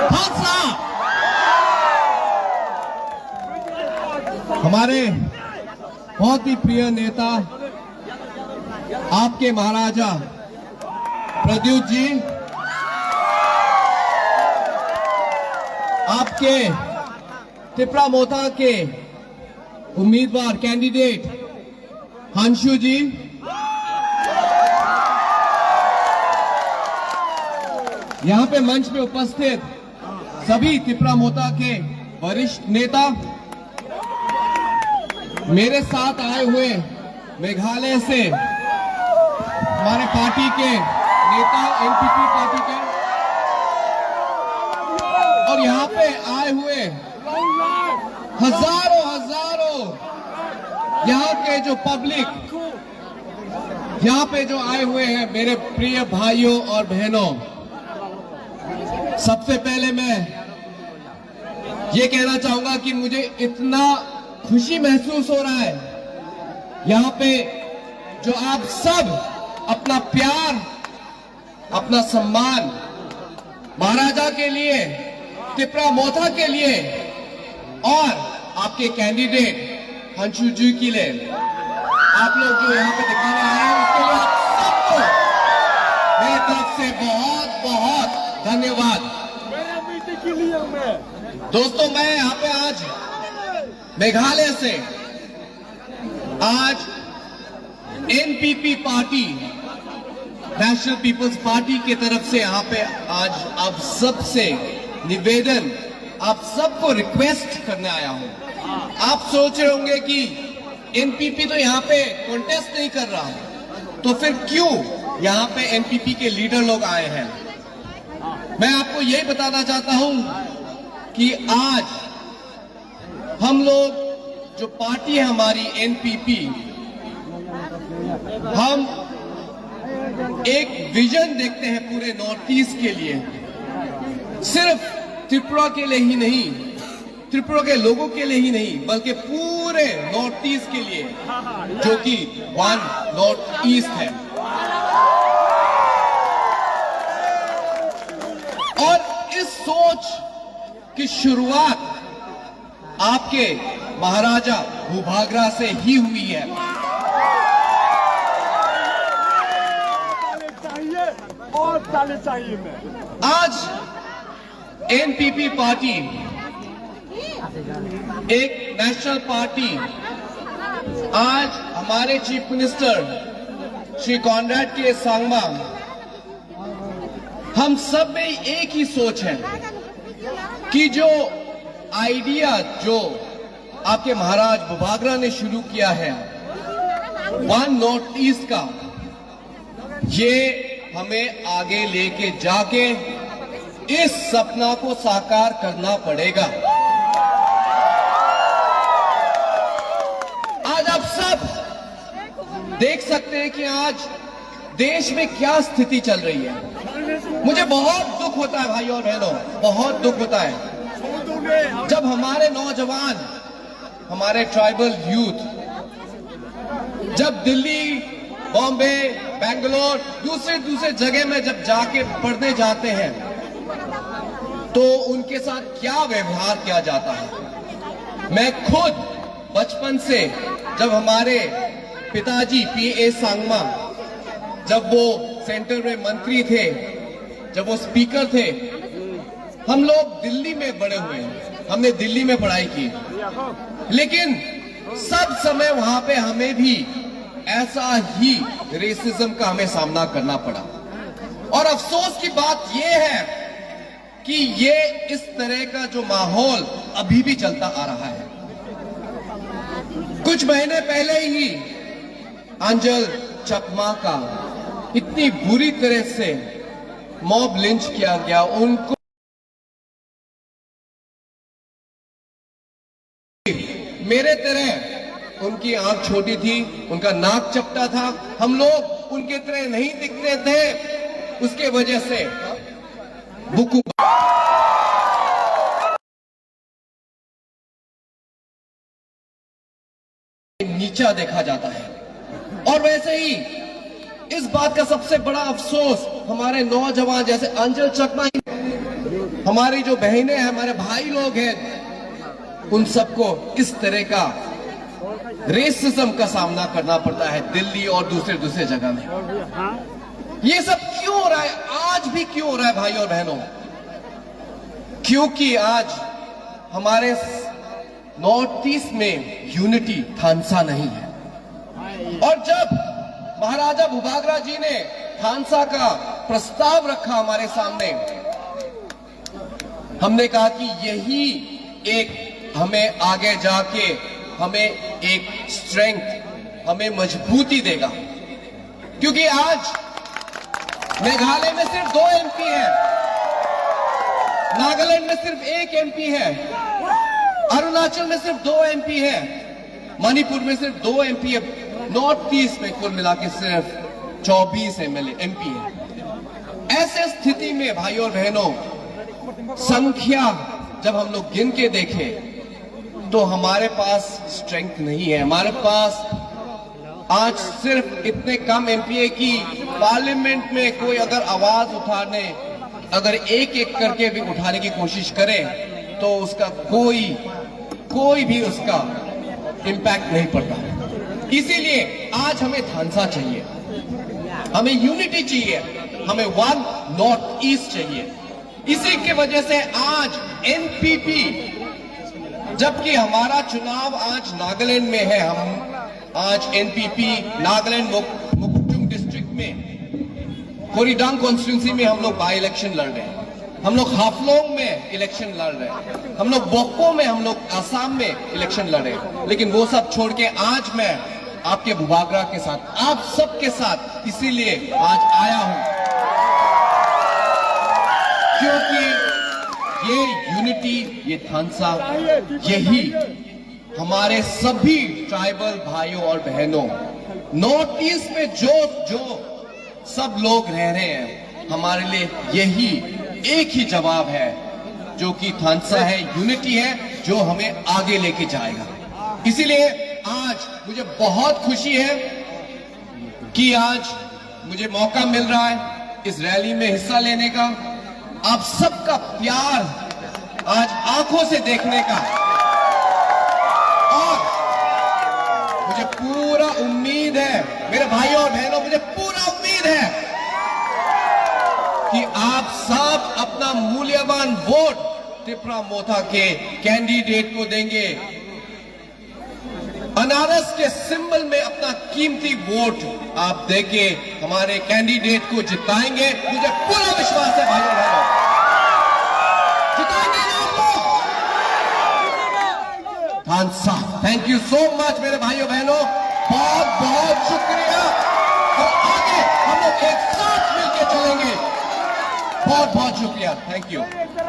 खालसा। हमारे बहुत ही प्रिय नेता आपके महाराजा प्रद्युत जी, आपके तिपरा मोथा के उम्मीदवार कैंडिडेट हंशु जी, यहां पे मंच पे उपस्थित सभी तिपरा मोथा के वरिष्ठ नेता, मेरे साथ आए हुए मेघालय से हमारे पार्टी के नेता, एनपीपी पार्टी के, और यहाँ पे आए हुए हजारों यहाँ के जो पब्लिक, यहाँ पे जो आए हुए हैं मेरे प्रिय भाइयों और बहनों, सबसे पहले मैं ये कहना चाहूंगा कि मुझे इतना खुशी महसूस हो रहा है यहाँ पे जो आप सब अपना प्यार, अपना सम्मान महाराजा के लिए, तिपरा मोथा के लिए और आपके कैंडिडेट हंशु जी के लिए, आप लोग जो यहाँ पे दिखाने आए हैं उसके लिए आप सबको मेरी तरफ से बहुत बहुत धन्यवाद। दोस्तों, मैं यहाँ पे आज मेघालय से, आज NPP party, National People's Party की तरफ से यहाँ पे आज आप सबसे निवेदन, आप सबको रिक्वेस्ट करने आया हूँ। आप सोच रहे होंगे कि एनपीपी तो यहाँ पे कॉन्टेस्ट नहीं कर रहा, तो फिर क्यों यहाँ पे एनपीपी के लीडर लोग आए हैं? मैं आपको यही बताना चाहता हूं कि आज हम लोग, जो पार्टी है हमारी एनपीपी, हम एक विजन देखते हैं पूरे नॉर्थ ईस्ट के लिए, सिर्फ त्रिपुरा के लिए ही नहीं, त्रिपुरा के लोगों के लिए ही नहीं, बल्कि पूरे नॉर्थ ईस्ट के लिए, जो कि वन नॉर्थ ईस्ट है। और इस सोच की शुरुआत आपके महाराजा भूभागरा से ही हुई है। आज एनपीपी पार्टी एक नेशनल पार्टी, आज हमारे चीफ मिनिस्टर श्री कॉनराड के सांगमा, हम सब में एक ही सोच है कि जो आइडिया जो आपके महाराज भूभागरा ने शुरू किया है वन नॉर्थ ईस्ट का, ये हमें आगे लेके जाके इस सपना को साकार करना पड़ेगा। आज आप सब देख सकते हैं कि आज देश में क्या स्थिति चल रही है। मुझे बहुत दुख होता है भाइयों और बहनों, बहुत दुख होता है जब हमारे नौजवान, हमारे ट्राइबल यूथ जब दिल्ली, बॉम्बे, बेंगलोर, दूसरे जगह में जब जाके पढ़ने जाते हैं तो उनके साथ क्या व्यवहार किया जाता है। मैं खुद बचपन से, जब हमारे पिताजी पीए सांगमा, जब वो सेंटर में मंत्री थे, जब वो स्पीकर थे, हम लोग दिल्ली में बड़े हुए, हमने दिल्ली में पढ़ाई की, लेकिन सब समय वहां पे हमें भी ऐसा ही रेसिज्म का हमें सामना करना पड़ा। और अफसोस की बात यह है कि ये इस तरह का जो माहौल अभी भी चलता आ रहा है। कुछ महीने पहले ही अंजल चकमा का इतनी बुरी तरह से मॉब लिंच किया गया। उनको मेरे तरह उनकी आंख छोटी थी, उनका नाक चपटा था, हम लोग उनके तरह नहीं दिखते थे, उसके वजह से बुकु नीचा देखा जाता है। और वैसे ही इस बात का सबसे बड़ा अफसोस हमारे नौजवान जैसे अंजल चकमा, हमारी जो बहनें हैं, हमारे भाई लोग हैं, उन सबको इस तरह का रेसिज्म का सामना करना पड़ता है दिल्ली और दूसरे जगह में। ये सब क्यों हो रहा है? आज भी क्यों हो रहा है भाई और बहनों? क्योंकि आज हमारे नॉर्थ ईस्ट में यूनिटी थानसा नहीं है। और जब महाराजा भूभागरा जी ने थानसा का प्रस्ताव रखा हमारे सामने, हमने कहा कि यही एक हमें आगे जाके हमें एक स्ट्रेंथ, हमें मजबूती देगा। क्योंकि आज मेघालय में सिर्फ 2 एमपी है, नागालैंड में सिर्फ 1 एमपी है, अरुणाचल में सिर्फ 2 एमपी है, मणिपुर में सिर्फ 2 एमपी है, नॉर्थ ईस्ट में कुल मिला के सिर्फ 24 एमपी है। ऐसे स्थिति में भाई और बहनों, संख्या जब हम लोग गिन के देखें तो हमारे पास स्ट्रेंथ नहीं है। हमारे पास आज सिर्फ इतने कम एमपी है कि पार्लियामेंट में कोई अगर आवाज उठाने, अगर एक करके भी उठाने की कोशिश करे तो उसका कोई भी उसका इंपैक्ट नहीं पड़ता। इसीलिए आज हमें थानसा चाहिए, हमें यूनिटी चाहिए, हमें वन नॉर्थ ईस्ट चाहिए। इसी की वजह से आज एनपीपी, जबकि हमारा चुनाव आज नागालैंड में है, हम आज एनपीपी नागालैंड मुकुटचुंग डिस्ट्रिक्ट में कोरीडांग कॉन्स्टिट्यूंसी में हम लोग बाई इलेक्शन लड़ रहे हैं, हम लोग हाफलोंग में इलेक्शन लड़ रहे हैं, हम लोग बोको में, हम लोग आसाम में इलेक्शन लड़ रहे हैं। लेकिन वो सब छोड़ के आज मैं आपके भूभागरा के साथ, आप सबके साथ इसीलिए आज आया हूं क्योंकि ये यूनिटी, ये थानसा, यही हमारे सभी ट्राइबल भाइयों और बहनों, नॉर्थ ईस्ट में जो सब लोग रह रहे हैं, हमारे लिए यही एक ही जवाब है, जो कि थानसा है, यूनिटी है, जो हमें आगे लेके जाएगा। इसीलिए आज मुझे बहुत खुशी है कि आज मुझे मौका मिल रहा है इस रैली में हिस्सा लेने का, आप सबका प्यार आज आंखों से देखने का, और मुझे पूरा उम्मीद है मेरे भाइयों और बहनों, मुझे पूरा उम्मीद है कि आप सब अपना मूल्यवान वोट तिपरा मोथा के कैंडिडेट को देंगे, अनारस के सिंबल में अपना कीमती वोट आप देके हमारे कैंडिडेट को जिताएंगे। मुझे पूरा विश्वास है भाइयों बहनों, जिताएंगे ना आप लोग। थानसा, थैंक यू सो मच मेरे भाइयों बहनों, बहुत बहुत शुक्रिया। और आगे हम लोग एक साथ मिलकर चलेंगे। बहुत बहुत शुक्रिया, थैंक यू।